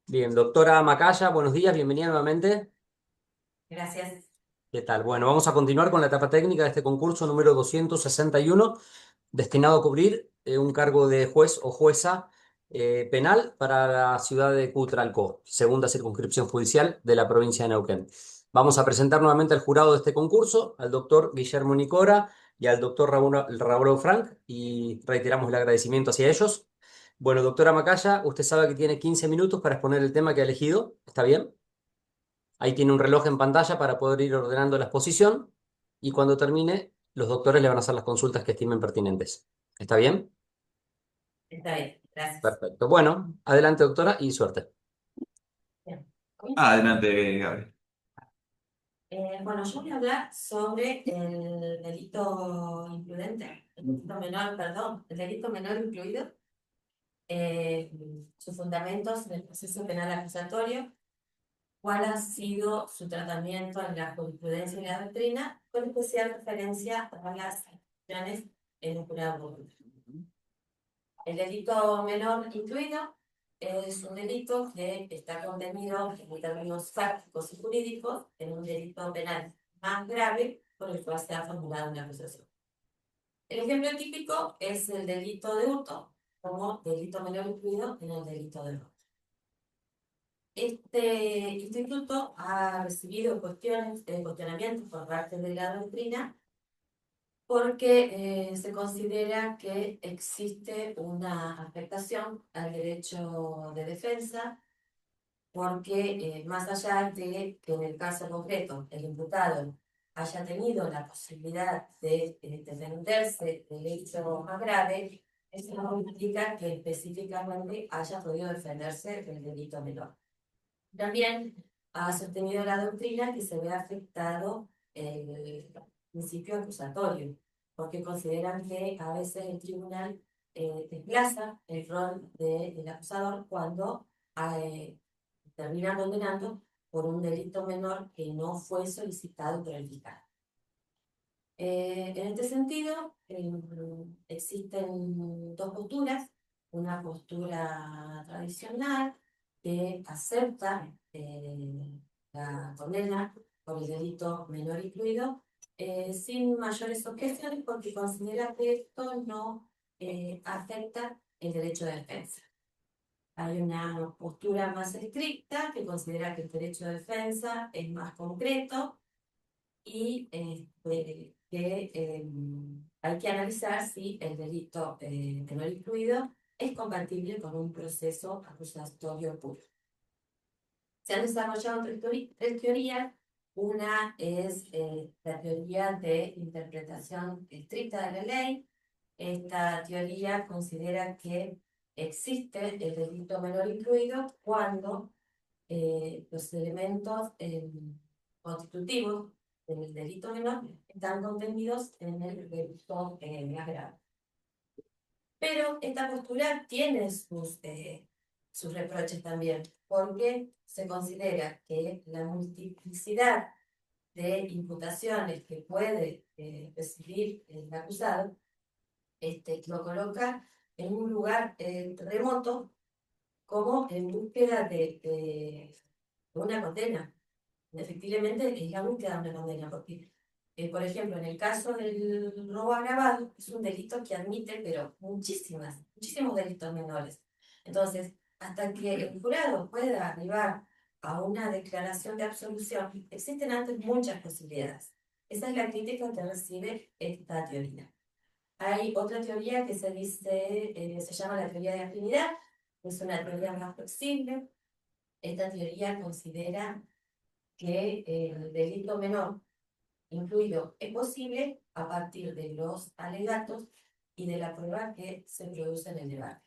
Bien, doctora Macaya, buenos días, bienvenida nuevamente. Gracias. ¿Qué tal? Bueno, vamos a continuar con la etapa técnica de este concurso número 261, destinado a cubrir un cargo de juez o jueza penal para la ciudad de Cutralcó, segunda circunscripción judicial de la provincia de Neuquén. Vamos a presentar nuevamente al jurado de este concurso, al doctor Guillermo Nicora y al doctor Raúl Frank, y reiteramos el agradecimiento hacia ellos. Bueno, doctora Macaya, usted sabe que tiene 15 minutos para exponer el tema que ha elegido, ¿está bien? Ahí tiene un reloj en pantalla para poder ir ordenando la exposición y cuando termine, los doctores le van a hacer las consultas que estimen pertinentes. ¿Está bien? Está bien, gracias. Perfecto. Bueno, adelante, doctora, y suerte. Bien, comienzo. Adelante, Gabriel. Bueno, yo voy a hablar sobre el delito imprudente, el delito menor, perdón, el delito menor incluido, eh, sus fundamentos en el proceso penal acusatorio, cuál ha sido su tratamiento en la jurisprudencia y la doctrina, con especial referencia a las acciones en el jurado público. El delito menor incluido es un delito que está contenido en términos fácticos y jurídicos en un delito penal más grave por el cual se ha formulado una acusación. El ejemplo típico es el delito de hurto como delito menor incluido en el delito de robo. Este instituto ha recibido cuestionamientos por parte de la doctrina porque se considera que existe una afectación al derecho de defensa, porque más allá de que en el caso concreto el imputado haya tenido la posibilidad de defenderse del hecho más grave, eso no implica que específicamente haya podido defenderse del delito menor. También ha sostenido la doctrina que se ve afectado el principio acusatorio, porque consideran que a veces el tribunal desplaza el rol del acusador cuando eh, termina condenando por un delito menor que no fue solicitado por el fiscal. En este sentido, existen dos posturas. Una postura tradicional que acepta la condena por el delito menor incluido sin mayores objeciones porque considera que esto no afecta el derecho de defensa. Hay una postura más estricta que considera que el derecho de defensa es más concreto y hay que analizar si el delito penal incluido es compatible con un proceso acusatorio puro. Se han desarrollado tres teorías. Una es la teoría de interpretación estricta de la ley. Esta teoría considera que existe el delito menor incluido cuando los elementos constitutivos del delito menor están contenidos en el delito más grave. Pero esta postura tiene sus reproches también, porque se considera que la multiplicidad de imputaciones que puede recibir el acusado lo coloca en un lugar remoto como en búsqueda de una condena. Efectivamente, es la búsqueda de una condena, porque, por ejemplo, en el caso del robo agravado, es un delito que admite, pero muchísimos delitos menores. Entonces, hasta que el jurado pueda arribar a una declaración de absolución, existen antes muchas posibilidades. Esa es la crítica que recibe esta teoría. Hay otra teoría que se llama la teoría de afinidad, que es una teoría más flexible. Esta teoría considera que el delito menor incluido es posible a partir de los alegatos y de la prueba que se produce en el debate.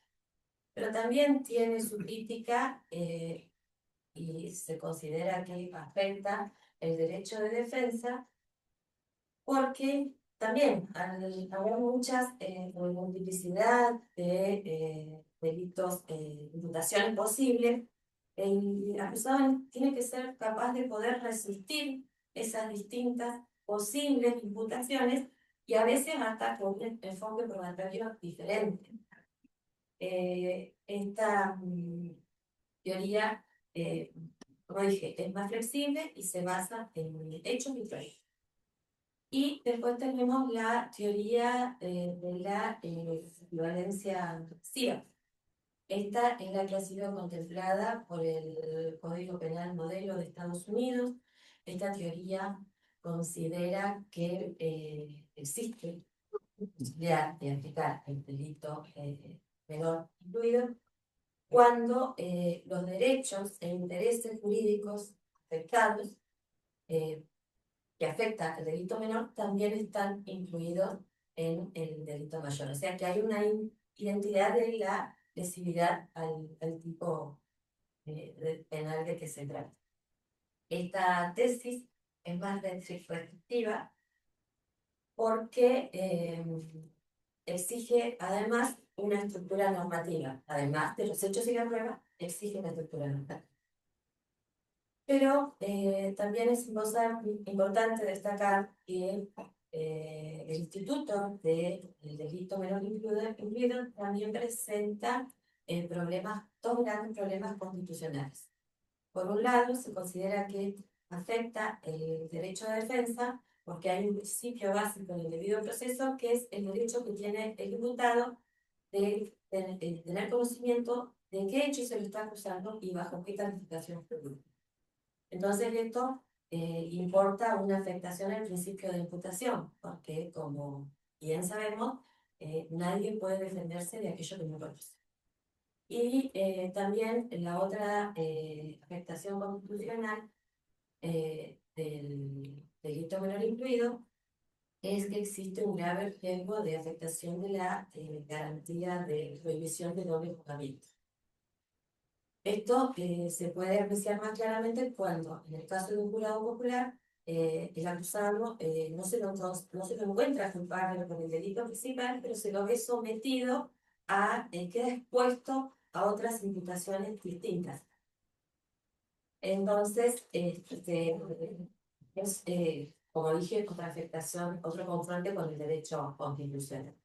Pero también tiene su crítica y se considera que afecta el derecho de defensa porque también al haber muchas multiplicidad de delitos, imputaciones posibles, el acusado tiene que ser capaz de poder resistir esas distintas posibles imputaciones y a veces hasta con un enfoque probatorio diferente. Esta teoría como dije, es más flexible y se basa en hechos y pruebas. Y después tenemos la teoría de la violencia SIA. Esta es la que ha sido contemplada por el Código Penal Modelo de Estados Unidos. Esta teoría considera que existe posibilidad de aplicar el delito menor incluido cuando los derechos e intereses jurídicos afectados que afecta al delito menor también están incluidos en el delito mayor. O sea que hay una identidad de la lesividad al tipo penal de que se trata. Esta tesis es más restrictiva porque exige además una estructura normativa. Además de los hechos y la prueba, exige una estructura normativa. Pero también es importante destacar que el Instituto del Delito Menor Incluido también presenta dos grandes problemas constitucionales. Por un lado, se considera que afecta el derecho de defensa porque hay un principio básico en el debido proceso que es el derecho que tiene el imputado de tener conocimiento de qué hecho se lo está acusando y bajo qué calificación jurídica. Entonces esto importa una afectación al principio de imputación, porque como bien sabemos, nadie puede defenderse de aquello que no conoce. Y también la otra afectación constitucional del delito menor incluido es que existe un grave riesgo de afectación de la garantía de prohibición de doble juzgamiento. Esto se puede apreciar más claramente cuando, en el caso de un jurado popular, el acusado no se lo encuentra culpable por el delito principal, pero se lo ve sometido a, queda expuesto a otras imputaciones distintas. Entonces, es, como dije, otra afectación, otro confronte con el derecho constitucional.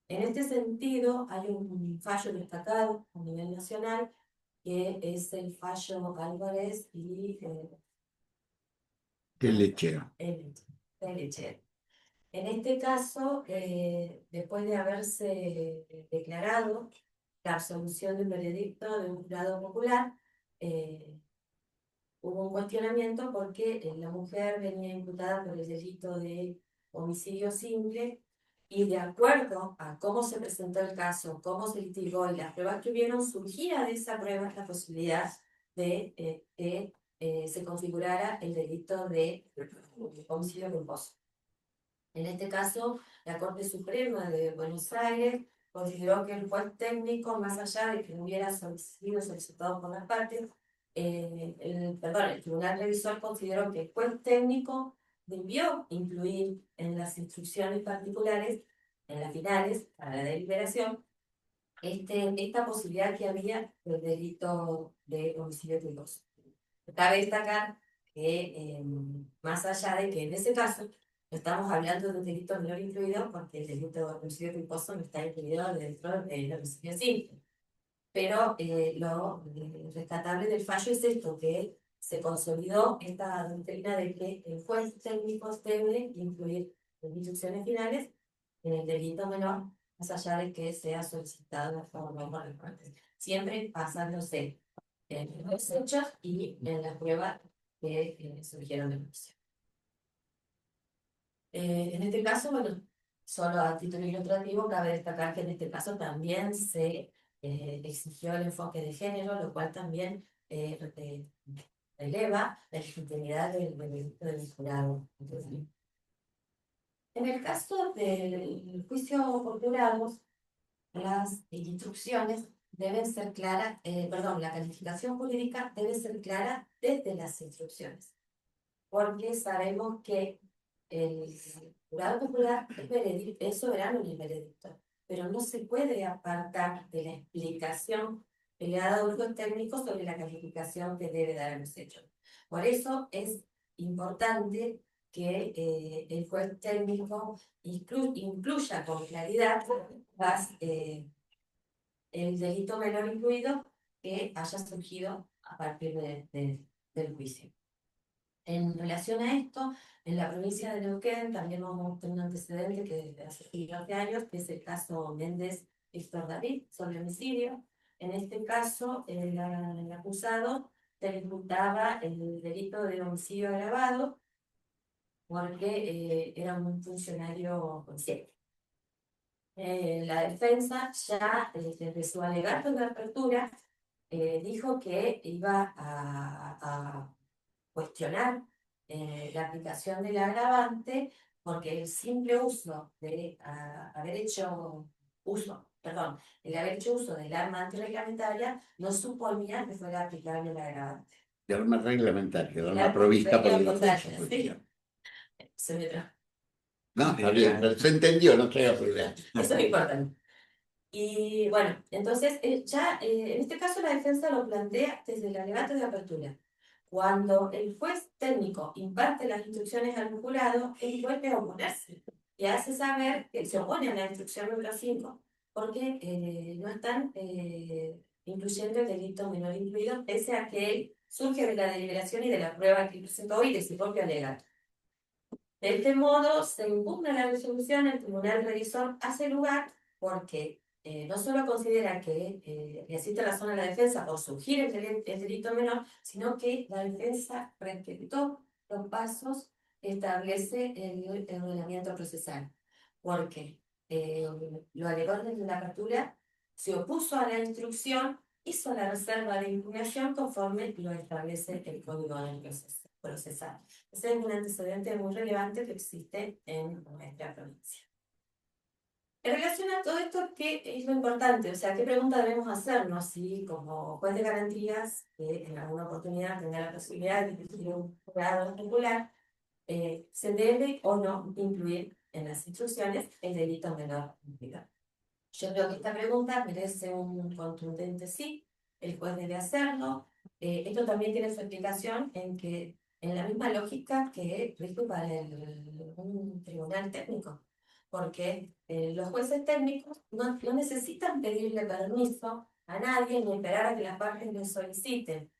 En este sentido, hay un fallo destacado a nivel nacional que es el fallo Álvarez y El lechero. el lechero. En este caso, después de haberse declarado la absolución de un veredicto de un jurado popular, hubo un cuestionamiento porque la mujer venía imputada por el delito de homicidio simple y de acuerdo a cómo se presentó el caso, cómo se litigó y las pruebas que hubieron, surgía de esa prueba la posibilidad de que se configurara el delito de homicidio culposo. En este caso, la Corte Suprema de Buenos Aires consideró que el juez técnico, más allá de que no hubiera sido solicitado por las partes, el Tribunal Revisor consideró que el juez técnico debió incluir en las instrucciones particulares, en las finales, para la deliberación, esta posibilidad que había del delito de homicidio culposo. Cabe destacar que, más allá de que en ese caso no estamos hablando de un delito menor incluido, porque el delito de homicidio culposo no está incluido dentro del homicidio simple. Pero lo rescatable del fallo es esto, que se consolidó esta doctrina de que el juez técnico debe incluir las instrucciones finales en el delito menor, más allá de que sea solicitado de forma correspondiente. Siempre basándose en los hechos y en las pruebas que surgieron de juicio. En este caso, bueno, solo a título ilustrativo, cabe destacar que en este caso también se exigió el enfoque de género, lo cual también eleva la legitimidad del jurado. En el caso del juicio por jurados, las instrucciones deben ser claras, la calificación jurídica debe ser clara desde las instrucciones, porque sabemos que el jurado popular es soberano en el veredicto, pero no se puede apartar de la explicación que le ha dado el juez técnico sobre la calificación que debe dar a los hechos. Por eso es importante que el juez técnico incluya con claridad el delito menor incluido que haya surgido a partir del juicio. En relación a esto, en la provincia de Neuquén también vamos a tener un antecedente que desde hace 20 años, que es el caso Méndez Víctor David sobre homicidio. En este caso, el acusado se imputaba el delito de homicidio agravado porque era un funcionario consciente. La defensa ya desde su alegato de apertura dijo que iba a cuestionar la aplicación del agravante porque el simple uso de haber hecho uso, perdón, el haber hecho uso del arma antirreglamentaria no suponía que fuera aplicable el agravante. De arma reglamentaria, de El arma arma provista por la reglamentaria, fuerza sí. policial. Se me tra- No, está bien, pero se entendió, no traiga problema. Eso es importante. Y bueno, entonces en este caso la defensa lo plantea desde el alegato de apertura. Cuando el juez técnico imparte las instrucciones al jurado, él vuelve a oponerse y hace saber que se opone a la instrucción número 5 porque no están incluyendo el delito menor incluido, pese a que él surge de la deliberación y de la prueba que presentó y de su propio alegato. De este modo, se impugna la resolución, el tribunal revisor hace lugar porque no solo considera que le asiste razón a la defensa por surgir el delito menor, sino que la defensa respetó los pasos que establece el ordenamiento procesal. Porque lo alegó desde la apertura, se opuso a la instrucción, hizo la reserva de impugnación conforme lo establece el Código del Proceso procesal. Ese es un antecedente muy relevante que existe en nuestra provincia. En relación a todo esto, ¿qué es lo importante? O sea, ¿qué pregunta debemos hacernos si como juez de garantías, que en alguna oportunidad tenga la posibilidad de elegir un jurado regular, se debe o no incluir en las instrucciones el delito menor incluido? Yo creo que esta pregunta merece un contundente sí, el juez debe hacerlo. Esto también tiene su explicación en la misma lógica que rige para un tribunal técnico, porque los jueces técnicos no necesitan pedirle permiso a nadie ni esperar a que las partes le soliciten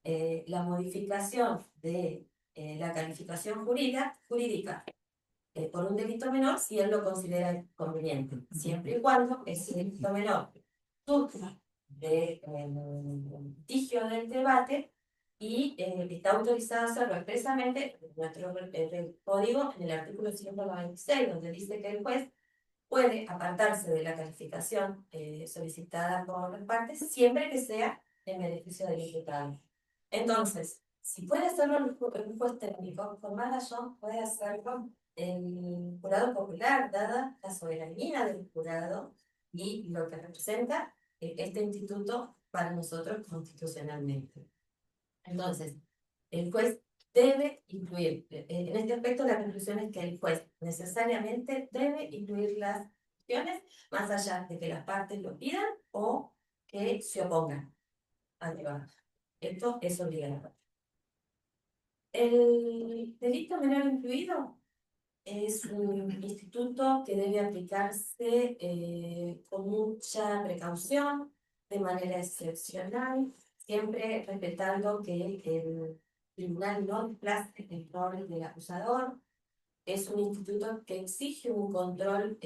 la modificación de la calificación jurídica por un delito menor si él lo considera conveniente, siempre y cuando ese delito menor surja del litigio del debate y está autorizado a hacerlo expresamente en nuestro código en el artículo 196, donde dice que el juez puede apartarse de la calificación solicitada por las partes siempre que sea en beneficio del imputado. Entonces, si puede hacerlo un juez técnico, por más razón puede hacerlo el jurado popular, dada la soberanía del jurado y lo que representa este instituto para nosotros constitucionalmente. Entonces, el juez debe incluir, en este aspecto la conclusión es que el juez necesariamente debe incluir las cuestiones, más allá de que las partes lo pidan o que se opongan al debate. Esto es obligatorio. El delito menor incluido es un instituto que debe aplicarse con mucha precaución, de manera excepcional, siempre respetando que el tribunal no desplace el rol del acusador. Es un instituto que exige un control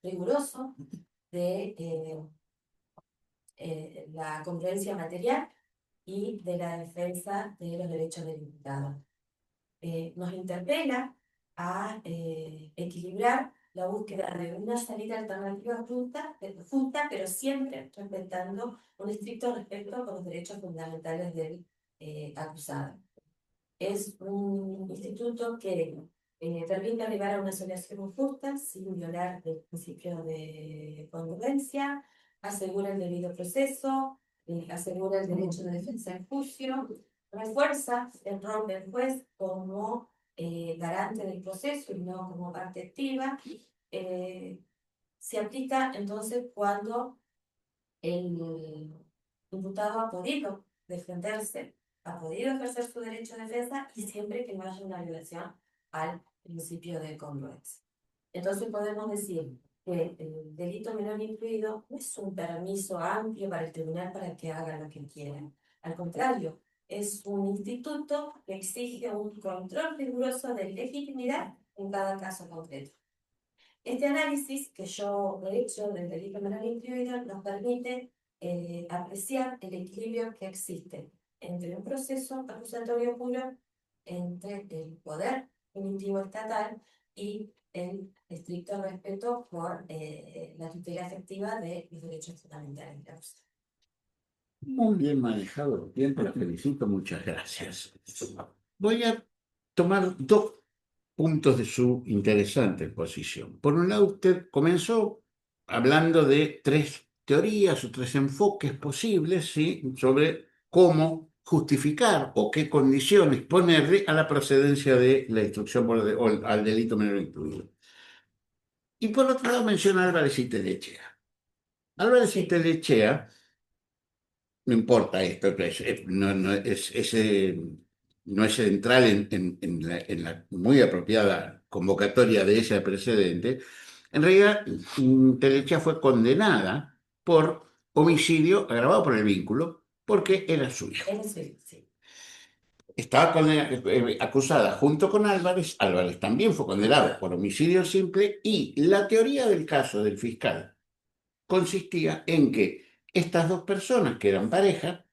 riguroso de la congruencia material y de la defensa de los derechos del imputado. Nos interpela a equilibrar la búsqueda de una salida alternativa justa, pero siempre respetando un estricto respeto por los derechos fundamentales del acusado. Es un instituto que permite arribar a una solución justa sin violar el principio de congruencia, asegura el debido proceso, asegura el derecho de defensa en juicio, refuerza el rol del juez como garante del proceso y no como parte activa. Se aplica entonces cuando el imputado ha podido defenderse, ha podido ejercer su derecho de defensa y siempre que no haya una violación al principio de congruencia. Entonces podemos decir que el delito menor incluido no es un permiso amplio para el tribunal para que haga lo que quiera. Al contrario, es un instituto que exige un control riguroso de legitimidad en cada caso concreto. Este análisis que yo he hecho del delito menor incluido nos permite apreciar el equilibrio que existe entre un proceso acusatorio puro, entre el poder punitivo estatal y el estricto respeto por la tutela efectiva de los derechos fundamentales de la persona. Muy bien manejado el tiempo, la felicito, muchas gracias. Voy a tomar dos puntos de su interesante exposición. Por un lado, usted comenzó hablando de tres teorías o tres enfoques posibles, ¿sí?, sobre cómo justificar o qué condiciones ponerle a la procedencia de la instrucción o al delito menor incluido. Y por otro lado menciona a Álvarez y Telechea. Álvarez y Telechea, no importa esto, no es central en la muy apropiada convocatoria de ese precedente. En realidad, Telechea fue condenada por homicidio agravado por el vínculo porque era su hijo. Sí. Estaba acusada junto con Álvarez. Álvarez también fue condenado por homicidio simple y la teoría del caso del fiscal consistía en que estas dos personas que eran pareja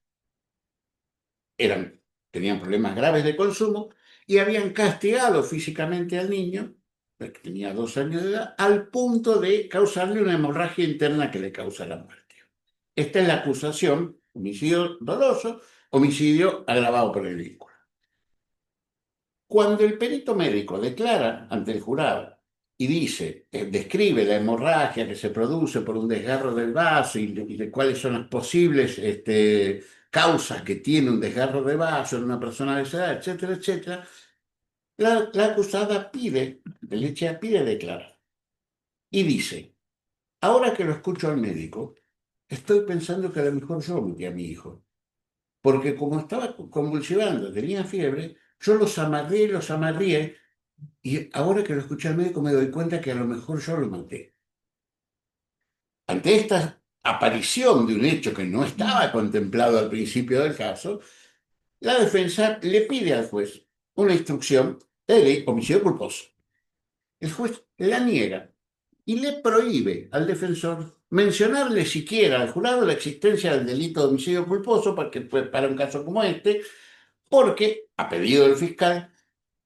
tenían problemas graves de consumo y habían castigado físicamente al niño, que tenía 2 años de edad, al punto de causarle una hemorragia interna que le causa la muerte. Esta es la acusación: homicidio doloso, homicidio agravado por el vínculo. Cuando el perito médico declara ante el jurado y dice, describe la hemorragia que se produce por un desgarro del vaso y de cuáles son las posibles causas que tiene un desgarro de vaso en una persona de esa edad, etcétera, etcétera, la acusada Telechea pide declarar y dice: ahora que lo escucho al médico, estoy pensando que a lo mejor yo maté a mi hijo, porque como estaba convulsionando, tenía fiebre, yo los amarré, y ahora que lo escuché al médico me doy cuenta que a lo mejor yo lo maté. Ante esta aparición de un hecho que no estaba contemplado al principio del caso, la defensa le pide al juez una instrucción de ley homicidio culposo. El juez la niega y le prohíbe al defensor mencionarle siquiera al jurado la existencia del delito de homicidio culposo para un caso como este, porque, a pedido del fiscal,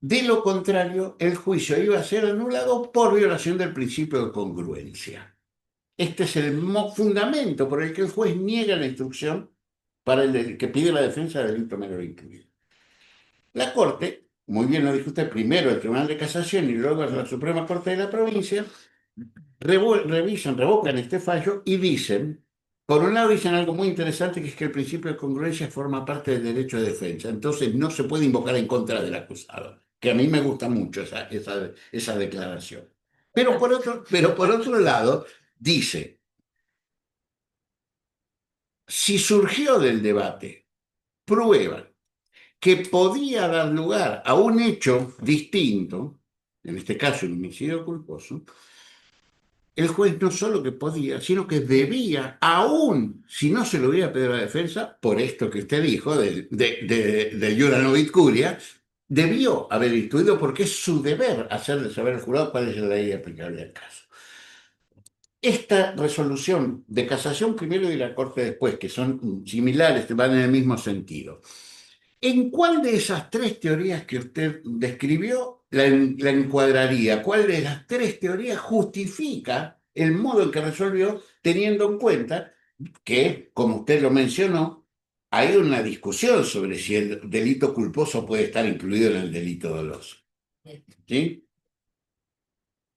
de lo contrario, el juicio iba a ser anulado por violación del principio de congruencia. Este es el fundamento por el que el juez niega la instrucción para el que pide la defensa del delito menor incluido. La Corte, muy bien lo dijo usted, primero el Tribunal de Casación y luego la Suprema Corte de la provincia, revocan este fallo y dicen, por un lado dicen algo muy interesante, que es que el principio de congruencia forma parte del derecho de defensa, entonces no se puede invocar en contra del acusado, que a mí me gusta mucho esa declaración. Pero por otro lado, dice, si surgió del debate prueba que podía dar lugar a un hecho distinto, en este caso el homicidio culposo, el juez no solo que podía, sino que debía, aún si no se lo hubiera pedido a la defensa, por esto que usted dijo, de iura novit curia, debió haber instruido, porque es su deber hacerle saber al jurado cuál es la ley aplicable al caso. Esta resolución de casación primero y de la Corte después, que son similares, que van en el mismo sentido, ¿en cuál de esas tres teorías que usted describió la encuadraría? ¿Cuál de las tres teorías justifica el modo en que resolvió, teniendo en cuenta que, como usted lo mencionó, hay una discusión sobre si el delito culposo puede estar incluido en el delito doloso? ¿Sí?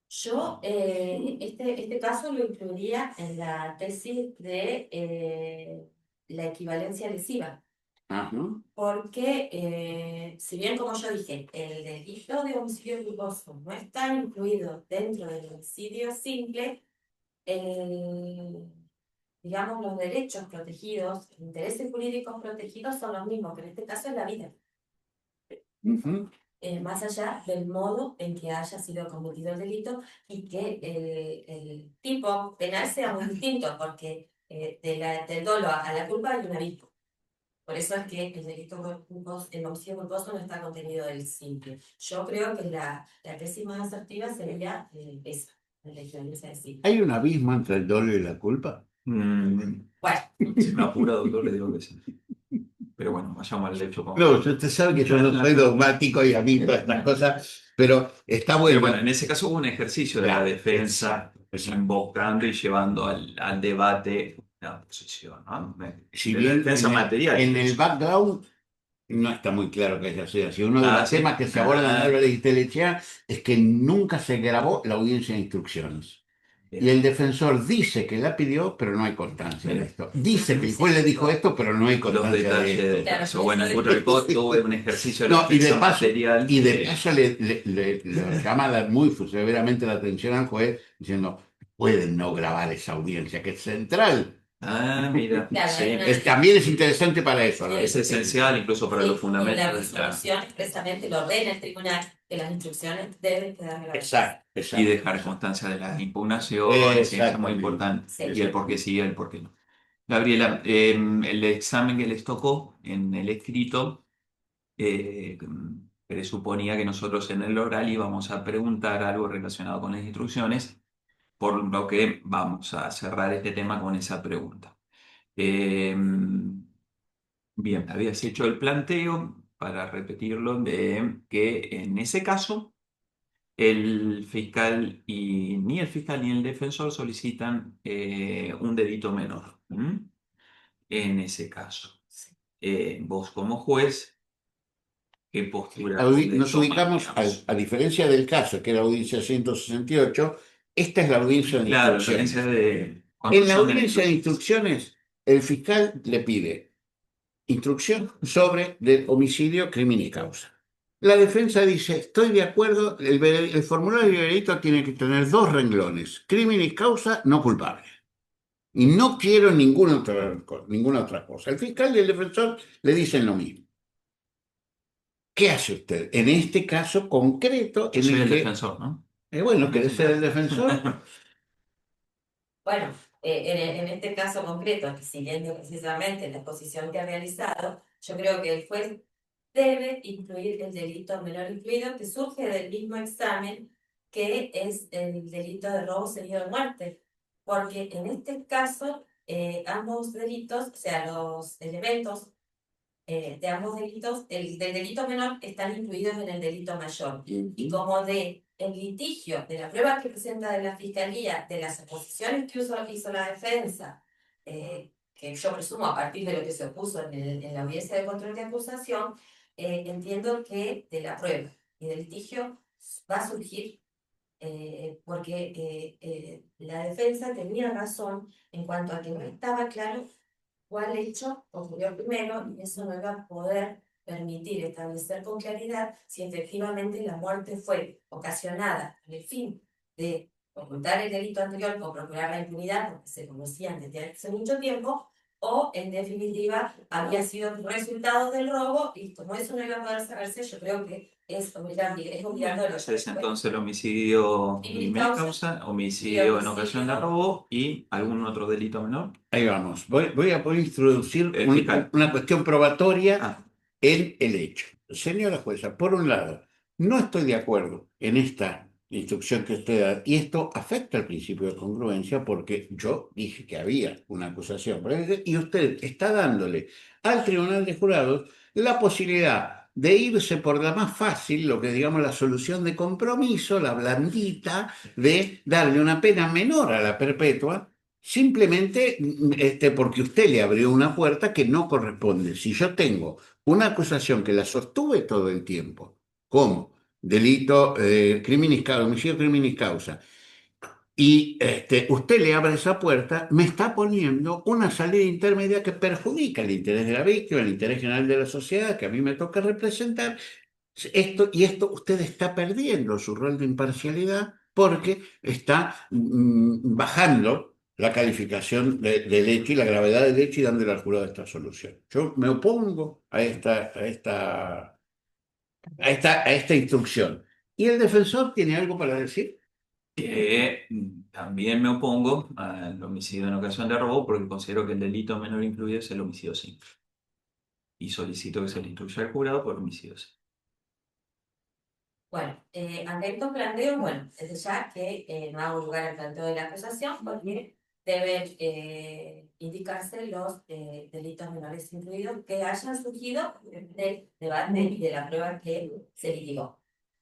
Yo este caso lo incluiría en la tesis de la equivalencia lesiva. Ajá. Porque, si bien, como yo dije, el delito de homicidio culposo no está incluido dentro del homicidio simple, digamos, los derechos protegidos, intereses jurídicos protegidos son los mismos, que en este caso es la vida. Uh-huh. Más allá del modo en que haya sido cometido el delito y que el tipo penal sea muy distinto, porque del dolo a la culpa hay un abismo. Por eso es que el homicidio culposo no está contenido del simple. Yo creo que la tesis más asertiva sería esa, la legislación en sí. ¿Hay un abismo entre el dolo y la culpa? Bueno, Si me apura, doctor, le digo que sí. Pero bueno, vayamos al hecho con... No, usted sabe que yo no soy dogmático y a mí todas estas cosas, pero está Pero bueno. bueno, en ese caso hubo un ejercicio de la Claro, defensa, exacto. invocando y llevando al debate la posición, ¿no? Si De la bien defensa material. en el background no está muy claro que haya sido así. Uno de los Sí. temas que se abordan en la obra de Istelechean es que nunca se grabó la audiencia de instrucciones. Y el defensor dice que la pidió, pero no hay constancia de Bien. esto. Dice que el juez le dijo esto, pero no hay Los constancia detalles de del esto. Claro, caso. Bueno, en eso Cultra del es- Costo hubo un ejercicio de la No, y de defensa paso, material. le llama muy severamente la atención al juez diciendo, pueden no grabar esa audiencia, que es central. Mira, Claro, sí. hay una- También es interesante para eso, ¿no? Es esencial incluso para Sí, los y fundamentos la de la... resolución expresamente lo ordena el tribunal, que las instrucciones deben quedar grabadas. Exacto, Y exacto. dejar constancia de las impugnaciones, sí, eso es muy Exactamente. importante. Sí. Y el por qué sí y el por qué no. Gabriela, el examen que les tocó en el escrito eh, presuponía que nosotros en el oral íbamos a preguntar algo relacionado con las instrucciones, por lo que vamos a cerrar este tema con esa pregunta. Eh, Bien, habías hecho el planteo, para repetirlo, de que en ese caso el fiscal y ni el fiscal ni el defensor solicitan un delito menor. En ese caso, vos como juez, ¿qué postura Nos ubicamos, tomaríamos? a diferencia del caso, que era la audiencia 168, esta es la audiencia de Claro, la instrucciones. diferencia de En la construcción de la audiencia de instrucción. instrucciones, el fiscal le pide instrucción sobre del homicidio, crimen y causa. La defensa dice, estoy de acuerdo, el formulario de veredicto tiene que tener dos renglones, crimen y causa no culpable. Y no quiero ninguna otra cosa. El fiscal y el defensor le dicen lo mismo. ¿Qué hace usted? En este caso concreto, Yo en soy el el que, defensor, ¿no? bueno, ¿querés ser el defensor? Bueno, en este caso concreto, que siguiendo precisamente la exposición que ha realizado, yo creo que el juez debe incluir el delito menor incluido que surge del mismo examen, que es el delito de robo seguido de muerte, porque en este caso ambos delitos, o sea, los elementos de ambos delitos, el del delito menor están incluidos en el delito mayor. Y como de el litigio, de la prueba que presenta de la fiscalía, de las exposiciones que hizo la defensa, que yo presumo a partir de lo que se opuso en la audiencia de control de acusación, entiendo que de la prueba y del litigio va a surgir, porque la defensa tenía razón en cuanto a que no estaba claro cuál hecho ocurrió primero, y eso no iba a poder permitir establecer con claridad si efectivamente la muerte fue ocasionada con el fin de ocultar el delito anterior o procurar la impunidad, porque se conocían desde hace mucho tiempo, o en definitiva había sido resultado del robo, y como eso no iba a poder saberse, yo creo que es obligatorio. Es entonces el homicidio Crimen y crimen y causa, homicidio en ocasión de robo y algún otro delito menor. Ahí vamos. Voy a introducir Fiscal. una cuestión probatoria Ah, en el hecho. Señora jueza, por un lado, no estoy de acuerdo en esta instrucción que usted da, y esto afecta al principio de congruencia porque yo dije que había una acusación y usted está dándole al tribunal de jurados la posibilidad de irse por la más fácil, lo que digamos la solución de compromiso, la blandita, de darle una pena menor a la perpetua, simplemente porque usted le abrió una puerta que no corresponde. Si yo tengo una acusación que la sostuve todo el tiempo, como delito, homicidio, crimen y causa, y usted le abre esa puerta, me está poniendo una salida intermedia que perjudica el interés de la víctima, el interés general de la sociedad, que a mí me toca representar. Esto usted está perdiendo su rol de imparcialidad porque está bajando la calificación del hecho y la gravedad del hecho y dándole al jurado esta solución. Yo me opongo a esta instrucción. ¿Y el defensor tiene algo para decir? que también me opongo al homicidio en ocasión de robo porque considero que el delito menor incluido es el homicidio simple. y solicito que se le instruya al jurado por homicidio. Bueno, ante estos planteos, bueno, desde ya que no hago lugar al planteo de la acusación, porque deben indicarse los delitos menores incluidos que hayan surgido del debate y de la prueba que se litigó.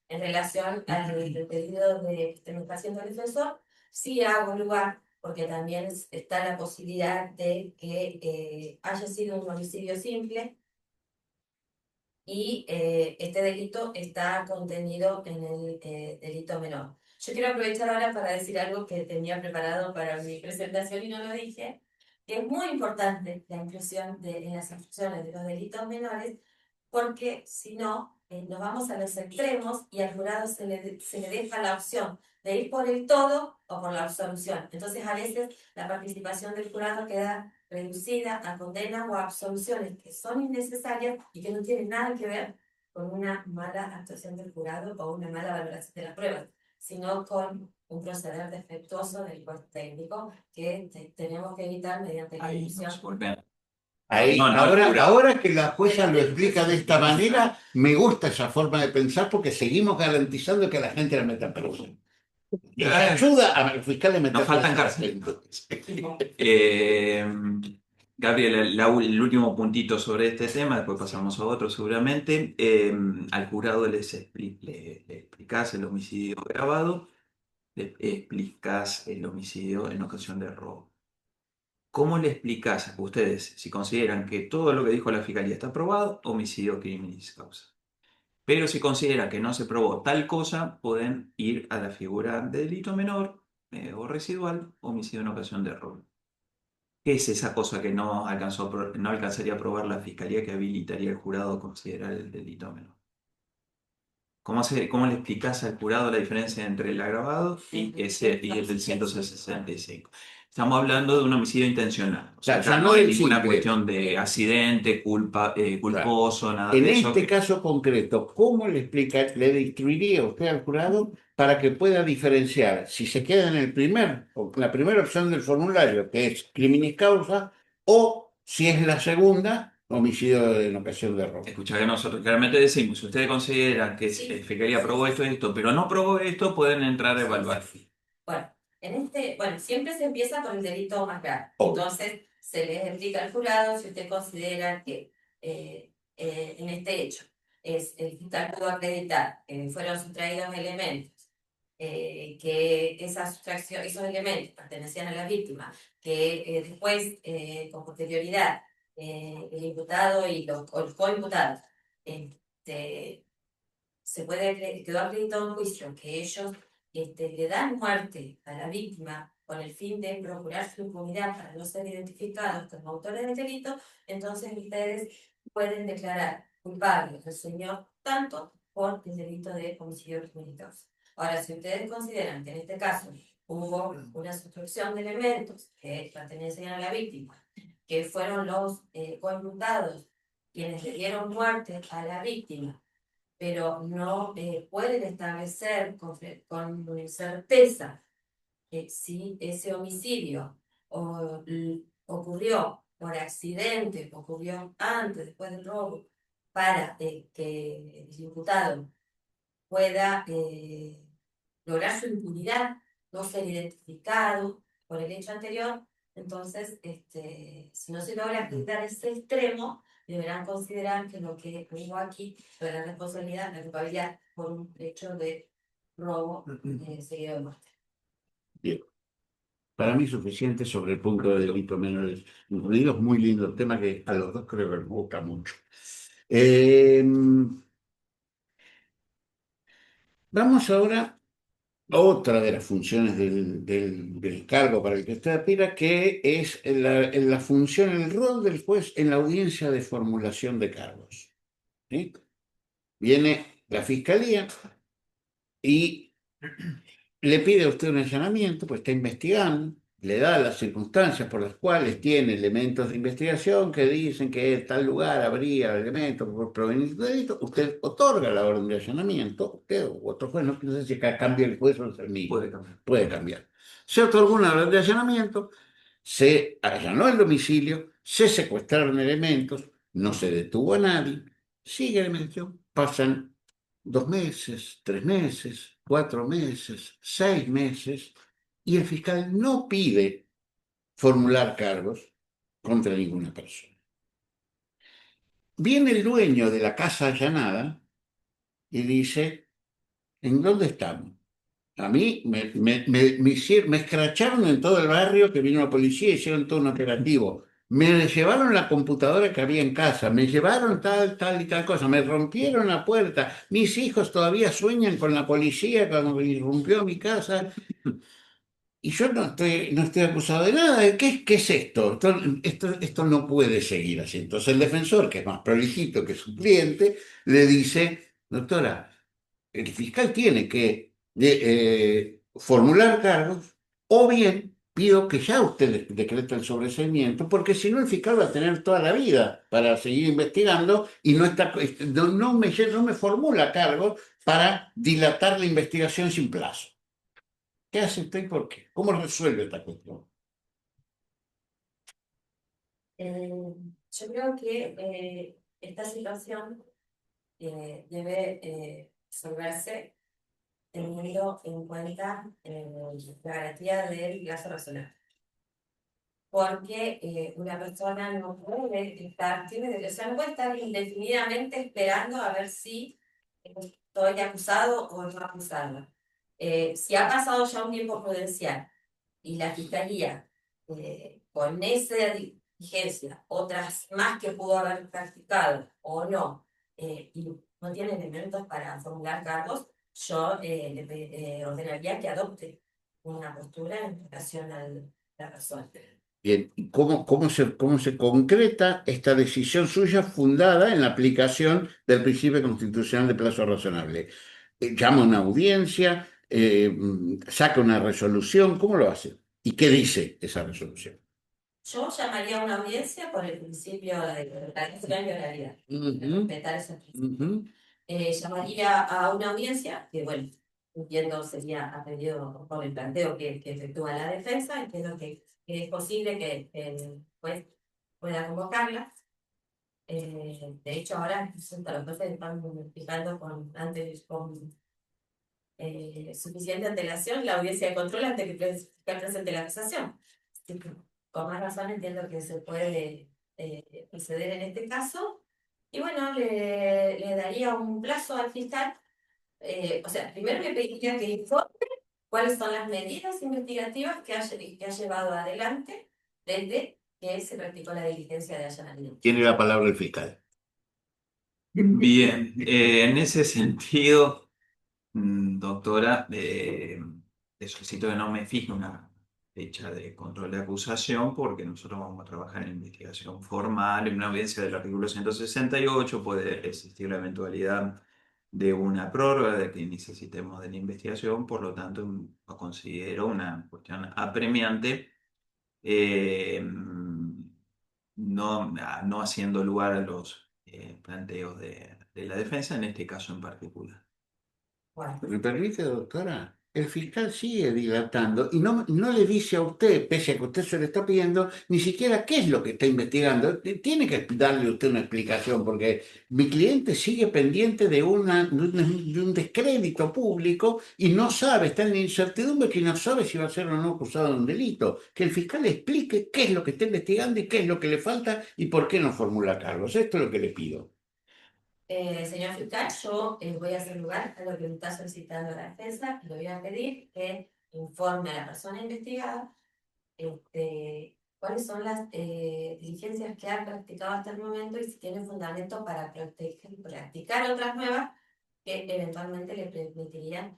En relación al pedido de extremización del defensor, sí hago lugar, porque también está la posibilidad de que haya sido un homicidio simple, y este delito está contenido en el delito menor. Yo quiero aprovechar ahora para decir algo que tenía preparado para mi presentación y no lo dije, que es muy importante la inclusión en las instrucciones de los delitos menores, porque si no, nos vamos a los extremos y al jurado se le deja la opción de ir por el todo o por la absolución. Entonces, a veces la participación del jurado queda reducida a condenas o a absoluciones que son innecesarias y que no tienen nada que ver con una mala actuación del jurado o una mala valoración de las pruebas, sino con un proceder defectuoso del juez técnico que tenemos que evitar mediante la Ahí inclusión. nos volvemos. Ahí, No, no, ahora, jurado. ahora que la jueza lo explica de esta manera, me gusta esa forma de pensar porque seguimos garantizando que la gente la meta presa. Y ayuda al fiscal a meter Nos faltan cárcel. Gabriel, el último puntito sobre este tema, después pasamos a otro seguramente. Al jurado le explicás el homicidio agravado, le explicás el homicidio en ocasión de robo. ¿Cómo le explicás a ustedes si consideran que todo lo que dijo la fiscalía está probado, homicidio criminis causa? Pero si consideran que no se probó tal cosa, pueden ir a la figura de delito menor o residual, homicidio en ocasión de robo. ¿Qué es esa cosa que no alcanzaría a probar la fiscalía que habilitaría al jurado a considerar el delito menor? ¿Cómo le explicás al jurado la diferencia entre el agravado y el del 165? Estamos hablando de un homicidio intencional. O sea, O sea, acá no no hay el ninguna simple. cuestión de accidente, culposo, nada En de eso. este caso concreto, ¿cómo le explica, le instruiría usted al jurado para que pueda diferenciar si se queda en la primera opción del formulario, que es criminis causa, o si es la segunda, homicidio en ocasión de robo? Escucha que nosotros claramente decimos, si ustedes consideran que Sí. la fiscalía probó esto, pero no probó esto, pueden entrar a evaluar. Bueno, siempre se empieza con el delito más grave. Obvio. Entonces, se les explica al jurado si usted considera que en este hecho el fiscal pudo acreditar que fueron sustraídos elementos, que esos elementos pertenecían a la víctima, que después, con posterioridad, el imputado y los coimputados quedó acreditado en juicio que ellos le dan muerte a la víctima con el fin de procurar su impunidad para no ser identificados como autores del delito, entonces ustedes pueden declarar culpable al señor tanto por el delito de homicidio criminoso. Ahora, si ustedes consideran que en este caso hubo una sustracción de elementos que pertenecían a la víctima, que fueron los coimputados quienes le dieron muerte a la víctima, pero no pueden establecer con certeza si ese homicidio ocurrió por accidente, ocurrió antes, después del robo, para que el imputado pueda lograr su impunidad, no ser identificado por el hecho anterior. Entonces, si no se logra acreditar ese extremo, deberán considerar que lo que hubo aquí fue la responsabilidad, la culpabilidad por un hecho de robo seguido de muerte. Bien. Para mí suficiente sobre el punto de delitos menores incluidos. Muy lindo el tema que a los dos creo que nos gusta mucho. Vamos ahora a otra de las funciones del cargo para el que usted aspira, que es la función, el rol del juez en la audiencia de formulación de cargos. ¿Sí? Viene la fiscalía y le pide a usted un allanamiento, pues está investigando, le da las circunstancias por las cuales tiene elementos de investigación que dicen que en tal lugar habría elementos por provenir de delito. Usted otorga la orden de allanamiento, usted o otro juez, no sé si cambia el juez o el mismo, Puede cambiar. puede cambiar. Se otorgó una orden de allanamiento, se allanó el domicilio, se secuestraron elementos, no se detuvo a nadie, sigue la investigación, pasan 2 meses, 3 meses, 4 meses, 6 meses, y el fiscal no pide formular cargos contra ninguna persona. Viene el dueño de la casa allanada y dice, ¿en dónde estamos? A mí me escracharon en todo el barrio, que vino la policía y hicieron todo un operativo. Me llevaron la computadora que había en casa, me llevaron tal, tal y tal cosa, me rompieron la puerta. Mis hijos todavía sueñan con la policía cuando irrumpió mi casa. Y yo no estoy acusado de nada. ¿Qué es esto? Esto no puede seguir así. Entonces el defensor, que es más prolijito que su cliente, le dice, doctora, el fiscal tiene que formular cargos o bien pido que ya usted decrete el sobreseimiento, porque si no el fiscal va a tener toda la vida para seguir investigando y no me formula cargos para dilatar la investigación sin plazo. ¿Qué hace usted y por qué? ¿Cómo resuelve esta cuestión? Yo creo que esta situación debe resolverse teniendo en cuenta la garantía del plazo razonable. Porque una persona no puede estar, o sea, no puede estar indefinidamente esperando a ver si estoy acusado o no acusado. Si ha pasado ya un tiempo prudencial y la fiscalía con esa diligencia, otras más que pudo haber practicado o no, y no tiene elementos para formular cargos, yo le ordenaría que adopte una postura en relación a la persona. Bien, ¿y cómo se concreta esta decisión suya fundada en la aplicación del principio constitucional de plazo razonable? ¿Llama a una audiencia? ¿Saca una resolución? ¿Cómo lo hace? ¿Y qué dice esa resolución? Yo llamaría a una audiencia por el principio de la legalidad, de Ujú, respetar esos principios. ujú. Llamaría a una audiencia, que bueno, entiendo sería a pedido por el planteo que efectúa la defensa, entiendo que es posible que el juez pueda convocarla. De hecho, ahora los jueces están fijando con suficiente antelación la audiencia de control antes que el fiscal presente la acusación. Así que, con más razón entiendo que se puede proceder en este caso. Y bueno, le daría un plazo al fiscal. O sea, primero le pediría que informe cuáles son las medidas investigativas que ha llevado adelante desde que se practicó la diligencia de allanamiento. Tiene la palabra el fiscal. Bien, en ese sentido, doctora, le solicito que no me fije una fecha de control de acusación porque nosotros vamos a trabajar en investigación formal. En una audiencia del artículo 168 puede existir la eventualidad de una prórroga de que necesitemos de la investigación, por lo tanto, lo considero una cuestión apremiante, eh, no haciendo lugar a los planteos de la defensa en este caso en particular. Bueno, ¿Me permite, doctora? El fiscal sigue dilatando y no le dice a usted, pese a que usted se le está pidiendo, ni siquiera qué es lo que está investigando. Tiene que darle usted una explicación, porque mi cliente sigue pendiente de un descrédito público y no sabe, está en la incertidumbre que no sabe si va a ser o no acusado de un delito. Que el fiscal le explique qué es lo que está investigando y qué es lo que le falta y por qué no formula cargos. Esto es lo que le pido. señor fiscal, yo voy a hacer lugar a lo que me está solicitando la defensa y le voy a pedir que informe a la persona investigada cuáles son las diligencias que ha practicado hasta el momento y si tiene fundamento para practicar otras nuevas que eventualmente le permitirían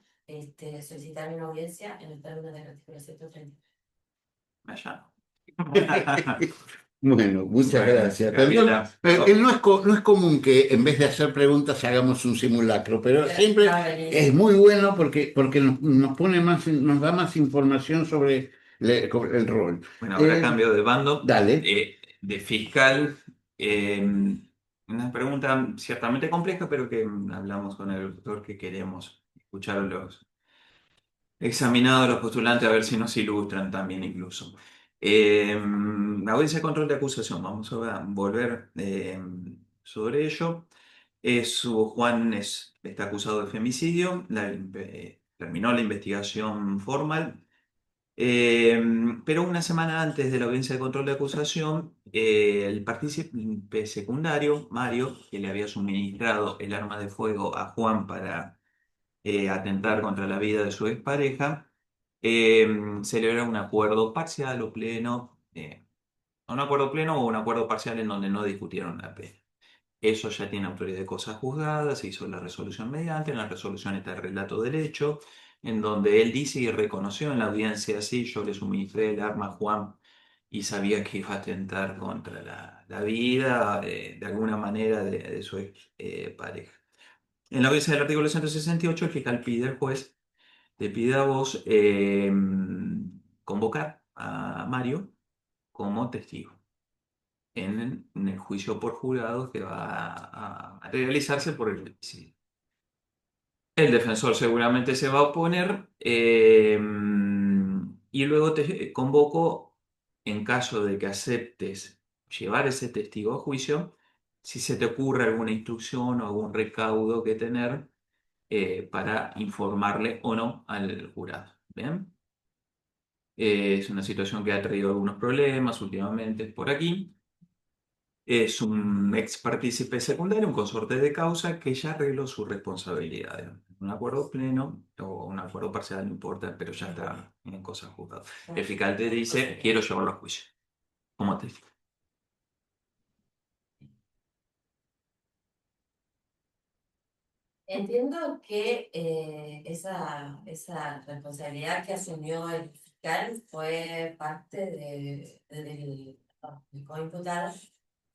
solicitar una audiencia en el término del artículo 130. Allá. Bueno, muchas Bueno, gracias. Perdón, Gabriela. no es común que en vez de hacer preguntas hagamos un simulacro, pero siempre es Es muy bueno porque nos da más información sobre el rol. Bueno, ahora Eh, cambio de bando. Dale. De fiscal, una pregunta ciertamente compleja, pero que hablamos con el doctor que queremos escuchar a los examinados, los postulantes, a ver si nos ilustran también incluso. La audiencia de control de acusación, vamos a volver sobre ello. Está acusado de femicidio, terminó la investigación formal, pero una semana antes de la audiencia de control de acusación, el partícipe secundario, Mario, que le había suministrado el arma de fuego a Juan para atentar contra la vida de su expareja, celebra un acuerdo parcial o pleno, un acuerdo pleno o un acuerdo parcial en donde no discutieron la pena. Eso ya tiene autoridad de cosas juzgadas, se hizo la resolución mediante, en la resolución está el relato del hecho, en donde él dice y reconoció en la audiencia, sí, yo le suministré el arma a Juan y sabía que iba a atentar contra la vida de alguna manera de su ex pareja. En la audiencia del artículo 168, el fiscal pide al juez, te pide a vos convocar a Mario como testigo en el juicio por jurado que va a realizarse por el femicidio. El defensor seguramente se va a oponer y luego te convoco en caso de que aceptes llevar ese testigo a juicio, si se te ocurre alguna instrucción o algún recaudo que tener para informarle o no al jurado. ¿Bien? Es una situación que ha traído algunos problemas últimamente por aquí. Es un ex partícipe secundario, un consorte de causa que ya arregló su responsabilidad. Un acuerdo pleno o un acuerdo parcial, no importa, pero ya está en cosas juzgadas. El fiscal te dice, quiero llevarlo a juicio. ¿Cómo te digo? Entiendo que esa responsabilidad que asumió el fiscal fue parte del coimputado,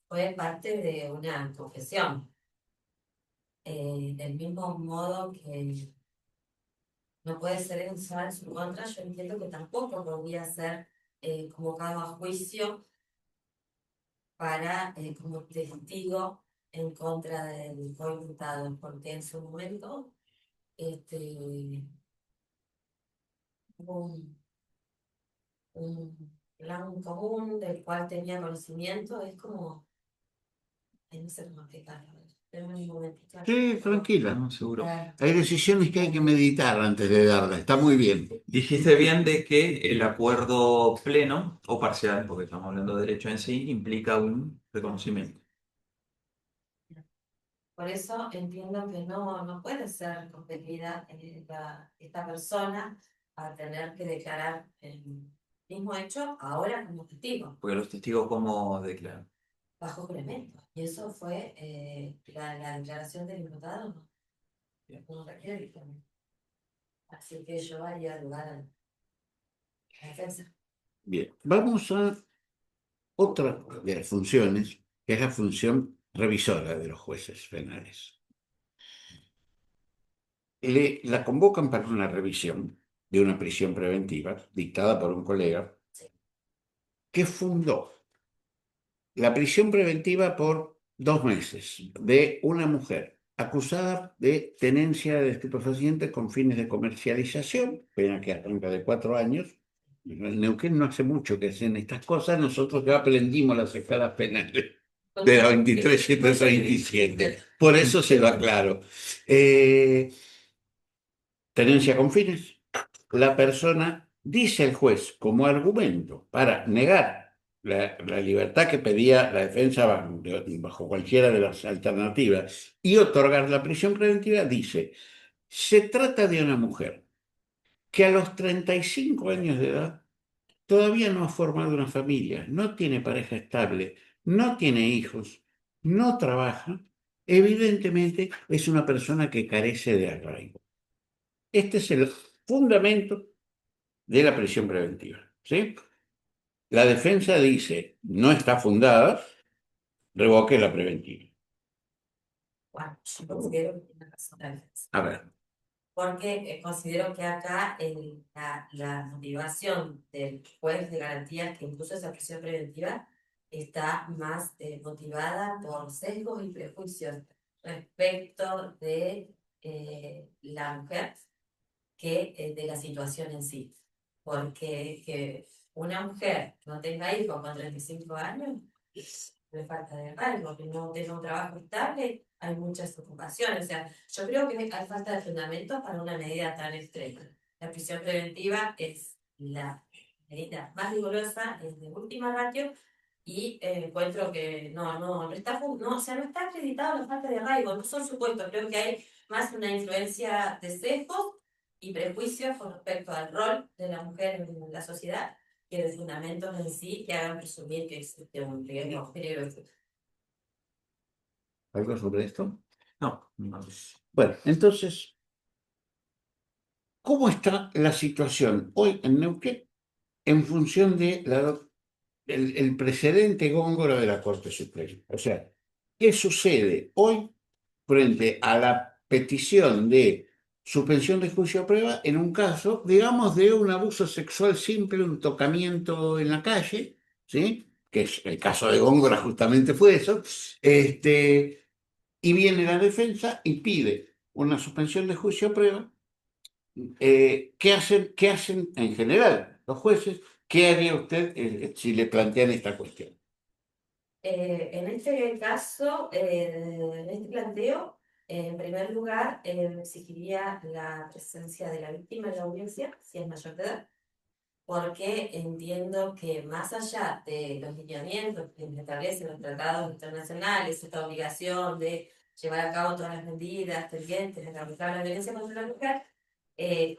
fue parte de una confesión. Del mismo modo que no puede ser usada en su contra, yo entiendo que tampoco podría ser convocado a juicio para como testigo en contra del coimputado, porque en su momento este, hubo un plan común del cual tenía conocimiento, es como, ay, no sé cómo explicarlo, pero un momentito. Sí, tranquila. No, seguro. Hay decisiones que hay que meditar antes de darlas. Está muy bien. Dijiste bien de que el acuerdo pleno o parcial, porque estamos hablando de derecho en sí, implica un reconocimiento. Por eso entiendo que no puede ser competida esta persona a tener que declarar el mismo hecho ahora como testigo, Porque los testigos, ¿cómo declaran? bajo juramento. Y eso fue la declaración del imputado, Bien. no requiere dictamen. Así que yo haría lugar a la defensa. Bien, vamos a otra de las funciones, que es la función revisora de los jueces penales. La convocan para una revisión de una prisión preventiva dictada por un colega que fundó la prisión preventiva por 2 meses de una mujer acusada de tenencia de estupefacientes con fines de comercialización, pena que arranca de 4 años. En el Neuquén no hace mucho que hacen estas cosas, nosotros ya aprendimos las escalas penales de la 2337. Por eso se lo aclaro. Tenencia con fines. La persona dice al juez como argumento para negar la libertad que pedía la defensa bajo cualquiera de las alternativas y otorgar la prisión preventiva, dice, se trata de una mujer que a los 35 años de edad todavía no ha formado una familia, no tiene pareja estable, no tiene hijos, no trabaja, evidentemente es una persona que carece de arraigo. Este es el fundamento de la prisión preventiva, ¿sí? La defensa dice, no está fundada, revoque la preventiva. Bueno, yo considero que tiene razón la defensa. A ver, Porque considero que acá la motivación del juez de garantías que impuso esa prisión preventiva está más motivada por sesgos y prejuicios respecto de la mujer que de la situación en sí. Porque que una mujer que no tenga hijos con 35 años, de falta de rango, que no tenga un trabajo estable, hay muchas ocupaciones. O sea, yo creo que hay falta de fundamentos para una medida tan extrema. La prisión preventiva es la medida más rigurosa, es de última ratio, y encuentro que no está, o sea, no está acreditado la falta de arraigo, no son supuestos, creo que hay más una influencia de sesgos y prejuicios con respecto al rol de la mujer en la sociedad que de fundamentos en sí que hagan presumir que existe un peligro. ¿Algo sobre esto? No, no. Bueno, entonces, ¿cómo está la situación hoy en Neuquén en función de el precedente Góngora de la Corte Suprema? O sea, ¿qué sucede hoy frente a la petición de suspensión de juicio a prueba en un caso, digamos, de un abuso sexual simple, un tocamiento en la calle, ¿sí? Que es el caso de Góngora justamente fue eso, y viene la defensa y pide una suspensión de juicio a prueba. ¿Qué hacen en general los jueces? ¿Qué haría usted si le plantean esta cuestión? En este caso, en este planteo, en primer lugar, exigiría la presencia de la víctima en la audiencia, si es mayor de edad, porque entiendo que más allá de los lineamientos que establecen los tratados internacionales, esta obligación de llevar a cabo todas las medidas tendientes a erradicar la violencia contra la mujer,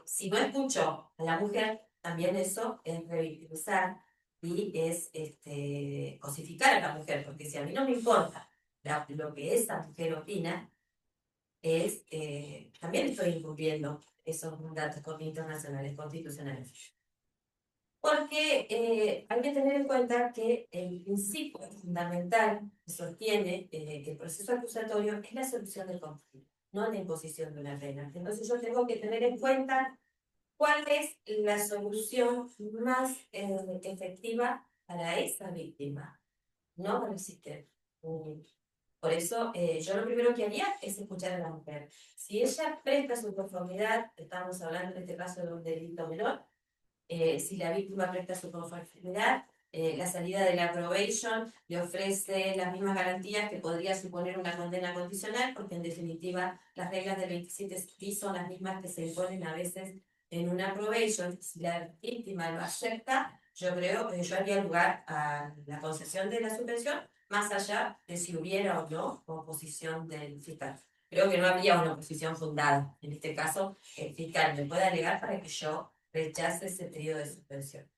si no escucho a la mujer, también eso es revictimizar y es cosificar a la mujer, porque si a mí no me importa lo que esa mujer opina, también estoy incumpliendo esos mandatos internacionales, constitucionales. Porque hay que tener en cuenta que el principio fundamental que sostiene el proceso acusatorio es la solución del conflicto, no la imposición de una pena. Entonces yo tengo que tener en cuenta cuál es la solución más efectiva para esa víctima, no para el sistema. Por eso yo lo primero que haría es escuchar a la mujer. Si ella presta su conformidad, estamos hablando en este caso de un delito menor, si la víctima presta su conformidad, la salida de la probation le ofrece las mismas garantías que podría suponer una condena condicional, porque en definitiva las reglas del 27 bis son las mismas que se imponen a veces en una probation. Si la víctima lo acepta, yo creo que yo haría lugar a la concesión de la suspensión, más allá de si hubiera o no oposición del fiscal. Creo que no habría una oposición fundada. En este caso, el fiscal me puede alegar para que yo rechace ese pedido de suspensión.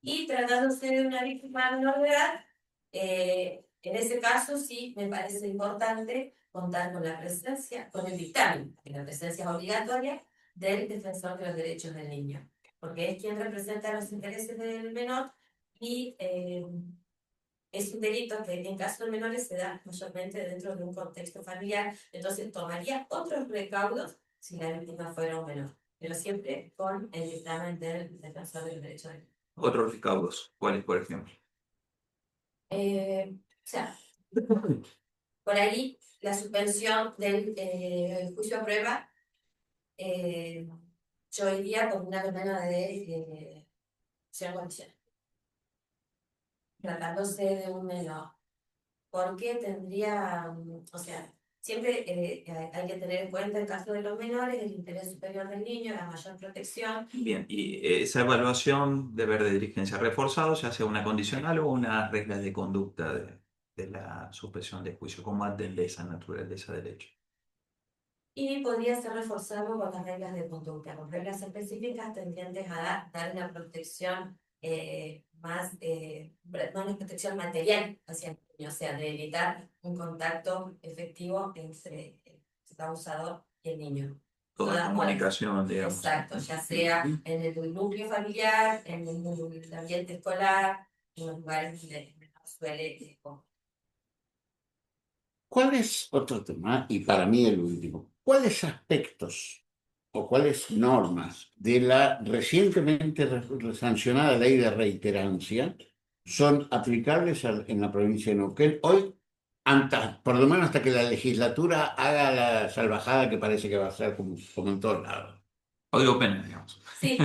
Y tratándose de una víctima menor de edad, en ese caso sí me parece importante contar con la presencia, con el dictamen, que la presencia es obligatoria del defensor de los derechos del niño, porque es quien representa los intereses del menor y es un delito que en casos menores se da mayormente dentro de un contexto familiar, entonces tomaría otros recaudos si la víctima fuera un menor, pero siempre con el dictamen del defensor del derecho del niño. Otros recaudos, ¿cuáles, por ejemplo? O sea, por ahí la suspensión del juicio a prueba, yo iría con una condena de acción condicional, tratándose de un menor. Porque tendría, o sea, siempre hay que tener en cuenta el caso de los menores, el interés superior del niño, la mayor protección. Bien, y esa evaluación deber de diligencia reforzado, ya sea una condicional o una regla de conducta de la suspensión de juicio, ¿cómo atiende esa naturaleza del hecho? Y podría ser reforzado con las reglas de conducta, con reglas específicas tendientes a dar una protección más, no una protección material hacia el niño, o sea, de evitar un contacto efectivo entre el abusador y el niño. Toda comunicación, digamos. Exacto, ya sea en el núcleo familiar, en el ambiente escolar, en los lugares donde suele. ¿Cuál es otro tema? Y para mí el último. ¿Cuáles aspectos o cuáles normas de la recientemente sancionada ley de reiterancia son aplicables en la provincia de Neuquén hoy, por lo menos hasta que la legislatura haga la salvajada que parece que va a ser como en todos lados? Código penal, digamos. Sí,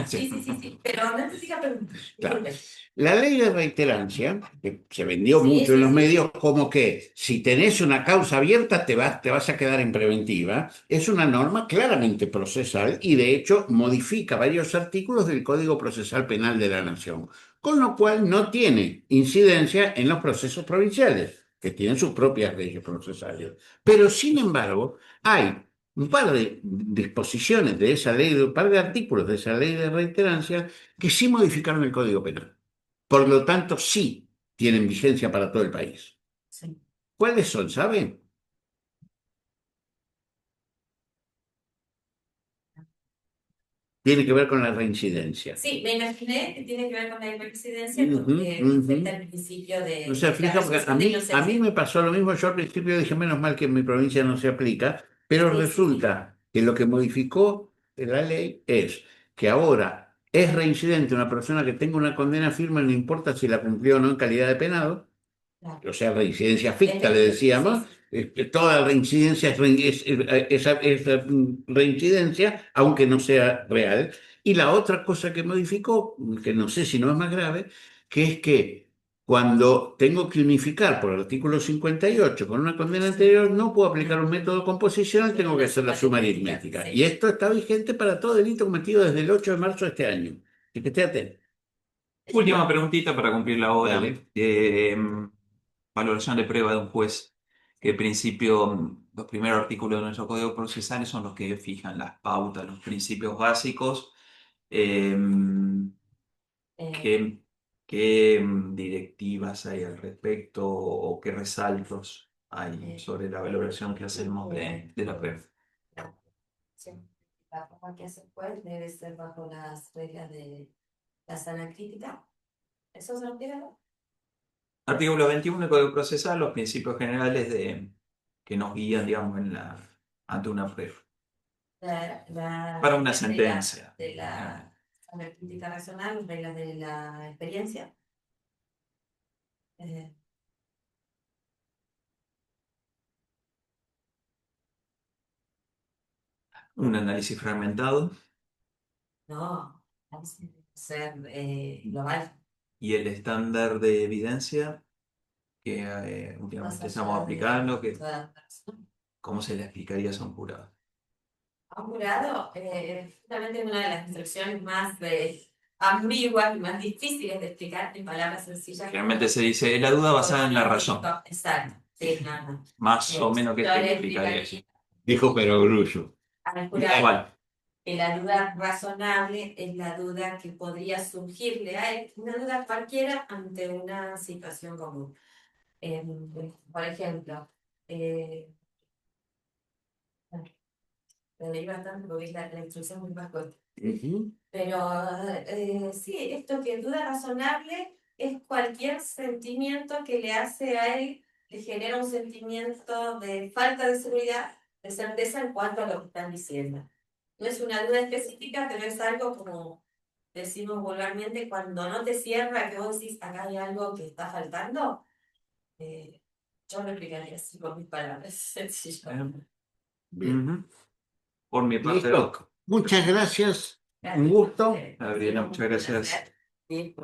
pero no te siga preguntando. Claro. Disculpe. La ley de reiterancia, que se vendió Sí, mucho en sí, los sí. medios como que si tenés una causa abierta te vas a quedar en preventiva, es una norma claramente procesal y de hecho modifica varios artículos del Código Procesal Penal de la Nación, con lo cual no tiene incidencia en los procesos provinciales, que tienen sus propias leyes procesales. Pero sin embargo, hay un par de disposiciones de esa ley, un par de artículos de esa ley de reiterancia que sí modificaron el Código Penal. Por lo tanto, sí tienen vigencia para todo el país. Sí. ¿Cuáles son, saben? Tiene que ver con la reincidencia. Sí, me imaginé que tiene que ver con la reincidencia Ujú, porque ujú. afecta el principio O sea, de la fija, porque presunción de a mí inocencia. me pasó lo mismo. Yo al principio dije, menos mal que en mi provincia no se aplica, pero Sí, sí, sí. resulta que lo que modificó la ley es que ahora es reincidente una persona que tenga una condena firme, no importa si la cumplió o no en calidad de penado, Claro. o sea, reincidencia ficta, le Efectivo, decíamos. sí, Toda reincidencia es reincidencia, aunque no sea real. Y la otra cosa que modificó, que no sé si no es más grave, que es que cuando tengo que unificar por el artículo 58 con una condena anterior, no puedo aplicar un método composicional, tengo que hacer la suma aritmética. sí. Y esto está vigente para todo delito cometido desde el 8 de marzo de este año. Así que esté atento. Última preguntita para cumplir la hora. Dale. Valoración de prueba de un juez. Que en principio, los primeros artículos de nuestro Código Procesal son los que fijan las pautas, los principios básicos. Eh, Eh, ¿qué, qué directivas hay al respecto o qué resaltos hay sobre la valoración que hacemos de la prueba? sí. La forma que hace el juez debe ser bajo las reglas de la sana crítica. ¿Eso se lo quiere ver? Artículo 21 del Código Procesal, los principios generales que nos guían, digamos, ante una prueba. Para una sentencia. De la sana crítica racional, las reglas de la experiencia. Eh, Un análisis fragmentado no, vamos a ser global. y el estándar de evidencia que Más últimamente allá estamos de aplicando, que toda la persona. cómo se le explicaría a un jurado. A un jurado, justamente una de las instrucciones más ambiguas y más difíciles de explicar en palabras sencillas. Generalmente se dice, es la duda basada en la razón. Exacto, sí, no. Más o menos que Yo te le explicaría eso. explicaría Dijo Perogrullo. al jurado Igual. que la duda razonable es la duda que podría surgirle a él, una duda cualquiera ante una situación común. Por ejemplo, me leí bastante porque es la instrucción muy más corta. Ujú. Pero sí, esto que duda razonable es cualquier sentimiento que le hace a él, le genera un sentimiento de falta de seguridad, de certeza en cuanto a lo que están diciendo. No es una duda específica, pero es algo como decimos vulgarmente, cuando no te cierra, que vos decís, acá hay algo que está faltando, yo lo explicaría así con mis palabras, sencillo. Bien. Ujú. Por mi parte, Listo. Muchas gracias. Un Gracias. gusto. Gabriela, muchas gracias. Bien.